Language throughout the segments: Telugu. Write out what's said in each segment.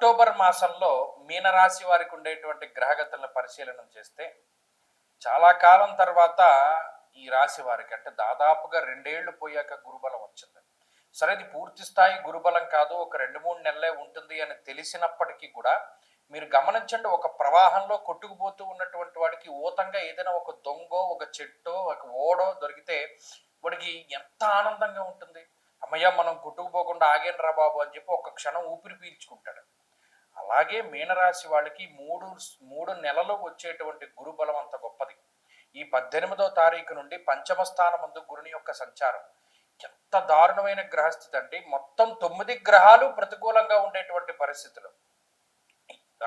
అక్టోబర్ మాసంలో మీనరాశి వారికి ఉండేటువంటి గ్రహగతులను పరిశీలన చేస్తే చాలా కాలం తర్వాత ఈ రాశి వారికి అంటే దాదాపుగా 2 ఏళ్లు పోయాక గురుబలం వచ్చింది. సరే, ఇది పూర్తి స్థాయి గురుబలం కాదు, ఒక 2-3 నెలలే ఉంటుంది అని తెలిసినప్పటికీ కూడా మీరు గమనించండి, ఒక ప్రవాహంలో కొట్టుకుపోతూ ఉన్నటువంటి వాడికి ఊతంగా ఏదైనా ఒక దొంగో, ఒక చెట్టో, ఒక ఓడో దొరికితే వాడికి ఎంత ఆనందంగా ఉంటుంది. అమ్మయ్య, మనం కొట్టుకుపోకుండా ఆగేనరా బాబు అని చెప్పి ఒక క్షణం ఊపిరి పీల్చుకుంటాడు. అలాగే మీనరాశి వాళ్ళకి మూడు మూడు నెలలు వచ్చేటువంటి గురుబలం అంత గొప్పది. ఈ 18వ తారీఖు నుండి పంచమ స్థానం ముందు గురుని యొక్క సంచారం ఎంత దారుణమైన గ్రహస్థితి అంటే మొత్తం 9 గ్రహాలు ప్రతికూలంగా ఉండేటువంటి పరిస్థితులు.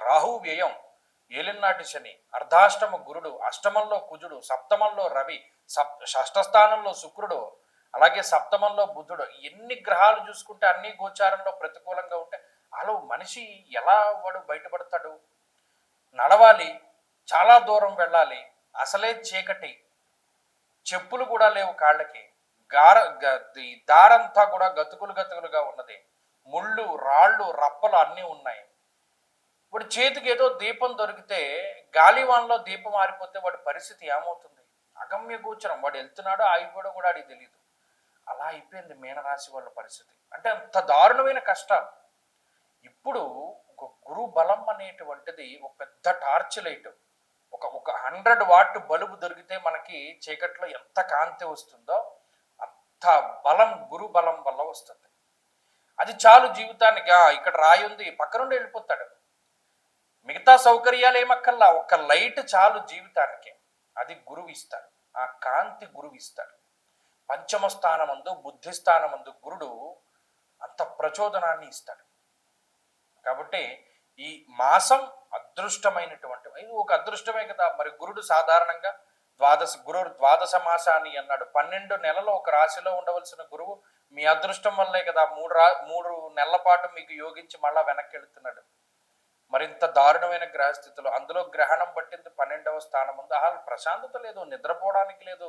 రాహు వ్యయం, ఏలినాటి శని, అర్ధాష్టమ గురుడు, అష్టమంలో కుజుడు, సప్తమంలో రవి, షష్ఠ స్థానంలో శుక్రుడు, అలాగే సప్తమంలో బుధుడు. ఎన్ని గ్రహాలు చూసుకుంటే అన్ని గోచారంలో ప్రతికూలంగా ఉంటే అలా మనిషి ఎలా వాడు బయటపడతాడు? నడవాలి, చాలా దూరం వెళ్ళాలి, అసలే చీకటి, చెప్పులు కూడా లేవు కాళ్ళకి, దారంతా కూడా గతుకులుగా ఉన్నది, ముళ్ళు రాళ్ళు రప్పలు అన్నీ ఉన్నాయి. వాడి చేతికి ఏదో దీపం దొరికితే గాలివాన్లో దీపం ఆరిపోతే వాడి పరిస్థితి ఏమవుతుంది? అగమ్య గోచరం. వాడు వెళ్తున్నాడో ఆగిపోవడం కూడా అది తెలియదు. అలా అయిపోయింది మీనరాశి వాళ్ళ పరిస్థితి. అంటే అంత దారుణమైన కష్టాలు. ఇప్పుడు ఒక గురు బలం అనేటువంటిది ఒక పెద్ద టార్చ్ లైట్. ఒక 100 వాట్ బల్బు దొరికితే మనకి చీకట్లో ఎంత కాంతి వస్తుందో అంత బలం గురు బలం వల్ల వస్తుంది. అది చాలు జీవితానికి. ఇక్కడ రాయి ఉంది, పక్క నుండి వెళ్ళిపోతాడు. మిగతా సౌకర్యాలు ఏమక్కల్లా, ఒక లైట్ చాలు జీవితానికి. అది గురువు ఇస్తాడు, ఆ కాంతి గురువు ఇస్తాడు. పంచమ స్థానమందు, బుద్ధి స్థానమందు గురుడు అంత ప్రచోదనాన్ని ఇస్తాడు. కాబట్టి ఈ మాసం అదృష్టమైనటువంటి, ఇది ఒక అదృష్టమే కదా. మరి గురుడు సాధారణంగా ద్వాదశ మాసాన్ని అన్నాడు. 12 నెలలు ఒక రాశిలో ఉండవలసిన గురువు మీ అదృష్టం వల్లే కదా 3 నెలల పాటు మీకు యోగించి మళ్ళా వెనక్కి వెళుతున్నాడు. మరింత దారుణమైన గ్రహస్థితులు, అందులో గ్రహణం పట్టింది 12వ స్థానం ముందు. అసలు ప్రశాంతత లేదు, నిద్రపోవడానికి లేదు,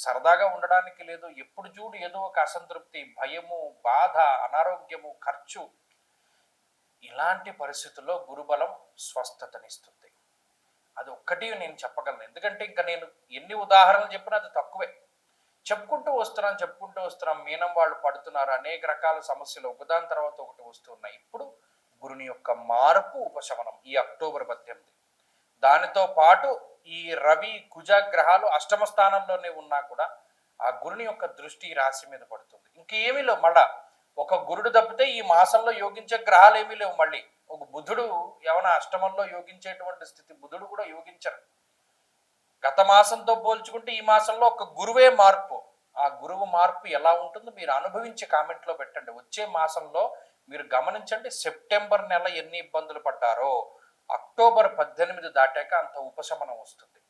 సరదాగా ఉండడానికి లేదు. ఎప్పుడు చూడు ఏదో ఒక అసంతృప్తి, భయము, బాధ, అనారోగ్యము, ఖర్చు. ఇలాంటి పరిస్థితుల్లో గురుబలం స్వస్థతనిస్తుంది. అది ఒక్కటి నేను చెప్పగలను. ఎందుకంటే ఇంకా నేను ఎన్ని ఉదాహరణలు చెప్పినా అది తక్కువే. చెప్పుకుంటూ వస్తున్నాం. మీనం వాళ్ళు పడుతున్నారు అనేక రకాల సమస్యలు, ఒకదాని తర్వాత ఒకటి వస్తున్నాయి. ఇప్పుడు గురుని యొక్క మార్పు, ఉపశమనం ఈ అక్టోబర్ 18. దానితో పాటు ఈ రవి కుజ గ్రహాలు అష్టమ స్థానంలోనే ఉన్నా కూడా ఆ గురుని యొక్క దృష్టి రాశి మీద పడుతుంది. ఇంకేమీ లేవు. మళ్ళా ఒక గురుడు తప్పితే ఈ మాసంలో యోగించే గ్రహాలు ఏమీ లేవు. మళ్ళీ ఒక బుధుడు ఏమైనా అష్టమంలో యోగించేటువంటి స్థితి, బుధుడు కూడా యోగించరు. గత మాసంతో పోల్చుకుంటే ఈ మాసంలో ఒక గురువే మార్పు. ఆ గురువు మార్పు ఎలా ఉంటుందో మీరు అనుభవించి కామెంట్లో పెట్టండి. వచ్చే మాసంలో మీరు గమనించండి, సెప్టెంబర్ నెల ఎన్ని ఇబ్బందులు పడ్డారో అక్టోబర్ 18 దాటాక అంత ఉపశమనం వస్తుంది.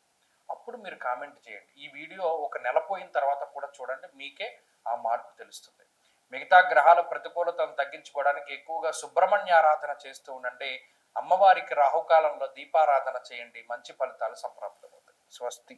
అప్పుడు మీరు కామెంట్ చేయండి. ఈ వీడియో ఒక నెల పోయిన తర్వాత కూడా చూడండి, మీకే ఆ మార్పు తెలుస్తుంది. మిగతా గ్రహాల ప్రతికూలతను తగ్గించుకోవడానికి ఎక్కువగా సుబ్రహ్మణ్య ఆరాధన చేస్తూ ఉండండి. అమ్మవారికి రాహుకాలంలో దీపారాధన చేయండి, మంచి ఫలితాలు సంప్రాప్తమవుతాయి. స్వస్తి.